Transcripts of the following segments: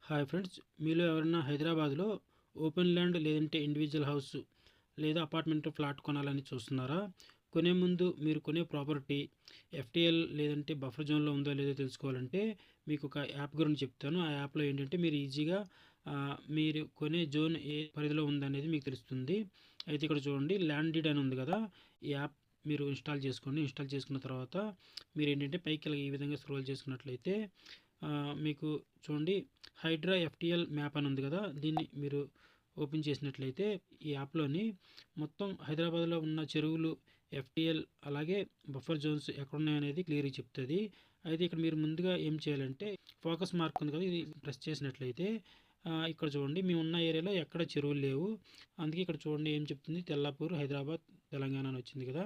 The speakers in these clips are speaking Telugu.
హాయ్ ఫ్రెండ్స్, మీలో ఎవరైనా హైదరాబాద్లో ఓపెన్ ల్యాండ్ లేదంటే ఇండివిజువల్ హౌస్ లేదా అపార్ట్మెంట్ ఫ్లాట్ కొనాలని చూస్తున్నారా? కొనే ముందు మీరు కొనే ప్రాపర్టీ ఎఫ్టీఎల్ లేదంటే బఫర్ జోన్లో ఉందో లేదో తెలుసుకోవాలంటే మీకు ఒక యాప్ గురించి చెప్తాను. ఆ యాప్లో ఏంటంటే మీరు ఈజీగా మీరు కొనే జోన్ ఏ పరిధిలో ఉందనేది మీకు తెలుస్తుంది. అయితే ఇక్కడ చూడండి, ల్యాండ్ డీడ్ అని ఉంది కదా, ఈ యాప్ మీరు ఇన్స్టాల్ చేసుకోండి. ఇన్స్టాల్ చేసుకున్న తర్వాత మీరు ఏంటంటే పైకి ఈ విధంగా స్క్రోల్ చేసుకున్నట్లయితే మీకు చూడండి, హైడ్రా ఎఫ్టీఎల్ మ్యాప్ అని ఉంది కదా, దీన్ని మీరు ఓపెన్ చేసినట్లయితే ఈ యాప్లోని మొత్తం హైదరాబాద్లో ఉన్న చెరువులు, ఎఫ్టీఎల్ అలాగే బఫర్ జోన్స్ ఎక్కడున్నాయనేది క్లియర్గా చెప్తుంది. అయితే ఇక్కడ మీరు ముందుగా ఏం చేయాలంటే ఫోకస్ మార్క్ ఉంది కదా, ఇది ప్రెస్ చేసినట్లయితే ఇక్కడ చూడండి, మేము ఉన్న ఏరియాలో ఎక్కడ చెరువులు లేవు. అందుకే ఇక్కడ చూడండి ఏం చెప్తుంది, తెల్లాపూర్ హైదరాబాద్ తెలంగాణ అని వచ్చింది కదా.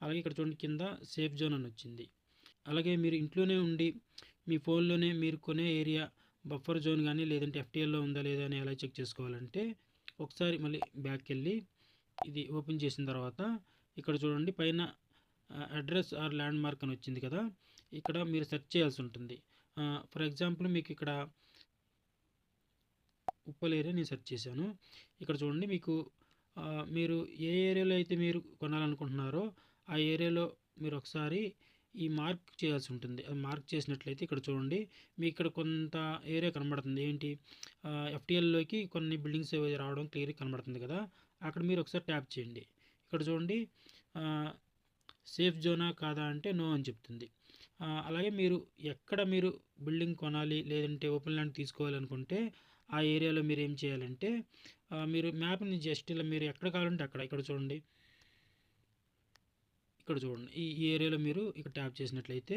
అలాగే ఇక్కడ చూడండి కింద సేఫ్ జోన్ అని వచ్చింది. అలాగే మీరు ఇంట్లోనే ఉండి మీ ఫోన్లోనే మీరు కొనే ఏరియా బఫర్ జోన్ కానీ లేదంటే ఎఫ్టీఎల్లో ఉందా లేదా అని ఎలా చెక్ చేసుకోవాలంటే ఒకసారి మళ్ళీ బ్యాక్ వెళ్ళి ఇది ఓపెన్ చేసిన తర్వాత ఇక్కడ చూడండి పైన అడ్రస్ ఆర్ ల్యాండ్ మార్క్ అని వచ్చింది కదా, ఇక్కడ మీరు సెర్చ్ చేయాల్సి ఉంటుంది. ఫర్ ఎగ్జాంపుల్ మీకు ఇక్కడ ఉప్పల్ ఏరియా నేను సెర్చ్ చేశాను. ఇక్కడ చూడండి మీకు మీరు ఏ ఏరియాలో అయితే మీరు కొనాలనుకుంటున్నారో ఆ ఏరియాలో మీరు ఒకసారి ఈ మార్క్ చేయాల్సి ఉంటుంది. అది మార్క్ చేసినట్లయితే ఇక్కడ చూడండి, మీకు ఇక్కడ కొంత ఏరియా కనబడుతుంది. ఏంటి, ఎఫ్టీఎల్లోకి కొన్ని బిల్డింగ్స్ రావడం క్లియర్గా కనబడుతుంది కదా, అక్కడ మీరు ఒకసారి ట్యాప్ చేయండి. ఇక్కడ చూడండి సేఫ్ జోనా కాదా అంటే నో అని చెప్తుంది. అలాగే మీరు ఎక్కడ మీరు బిల్డింగ్ కొనాలి లేదంటే ఓపెన్ ల్యాండ్ తీసుకోవాలనుకుంటే ఆ ఏరియాలో మీరు ఏం చేయాలంటే మీరు మ్యాప్ని జస్ట్ ఇలా మీరు ఎక్కడ కావాలంటే అక్కడ ఇక్కడ చూడండి, ఇక్కడ చూడండి ఈ ఏరియాలో మీరు ఇక్కడ ట్యాప్ చేసినట్లయితే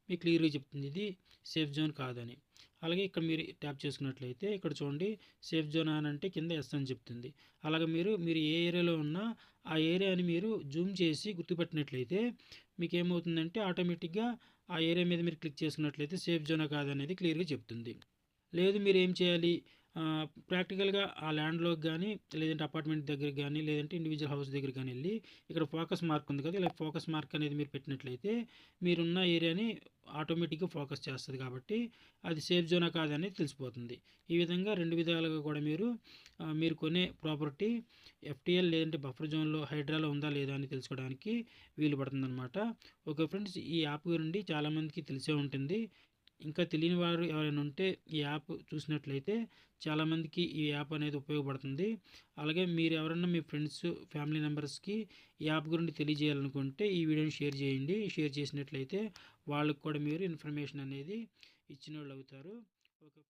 మీకు క్లియర్గా చెప్తుంది ఇది సేఫ్ జోన్ కాదని. అలాగే ఇక్కడ మీరు ట్యాప్ చేసుకున్నట్లయితే ఇక్కడ చూడండి సేఫ్ జోన్ అని అంటే కింద ఎస్ అని చెప్తుంది. అలాగే మీరు ఏ ఏరియాలో ఉన్నా ఆ ఏరియాని మీరు జూమ్ చేసి గుర్తుపెట్టినట్లయితే మీకు ఏమవుతుందంటే ఆటోమేటిక్గా ఆ ఏరియా మీద మీరు క్లిక్ చేసుకున్నట్లయితే సేఫ్ జోనా కాదనేది క్లియర్గా చెప్తుంది. లేదు మీరు ఏం చేయాలి, ప్రాక్టికల్గా ఆ ల్యాండ్లోకి కానీ లేదంటే అపార్ట్మెంట్ దగ్గరికి కానీ లేదంటే ఇండివిజువల్ హౌస్ దగ్గరికి కానీ వెళ్ళి ఇక్కడ ఫోకస్ మార్క్ ఉంది కదా, ఇలా ఫోకస్ మార్క్ అనేది మీరు పెట్టినట్లయితే మీరున్న ఏరియాని ఆటోమేటిక్గా ఫోకస్ చేస్తుంది కాబట్టి అది సేఫ్ జోనా కాదనేది తెలిసిపోతుంది. ఈ విధంగా రెండు విధాలుగా కూడా మీరు కొనే ప్రాపర్టీ ఎఫ్టీఎల్ లేదంటే బఫర్ జోన్లో హైడ్రాలో ఉందా లేదా అని తెలుసుకోవడానికి వీలు పడుతుంది అనమాట. ఓకే ఫ్రెండ్స్, ఈ యాప్ గురించి చాలామందికి తెలిసే ఉంటుంది. ఇంకా తెలియని వారు ఎవరైనా ఉంటే ఈ యాప్ చూసినట్లయితే చాలామందికి ఈ యాప్ అనేది ఉపయోగపడుతుంది. అలాగే మీరు ఎవరైనా మీ ఫ్రెండ్స్, ఫ్యామిలీ మెంబర్స్కి ఈ యాప్ గురించి తెలియజేయాలనుకుంటే ఈ వీడియోని షేర్ చేయండి. షేర్ చేసినట్లయితే వాళ్ళకు కూడా మీరు ఇన్ఫర్మేషన్ అనేది ఇచ్చిన వాళ్ళు అవుతారు. ఓకే.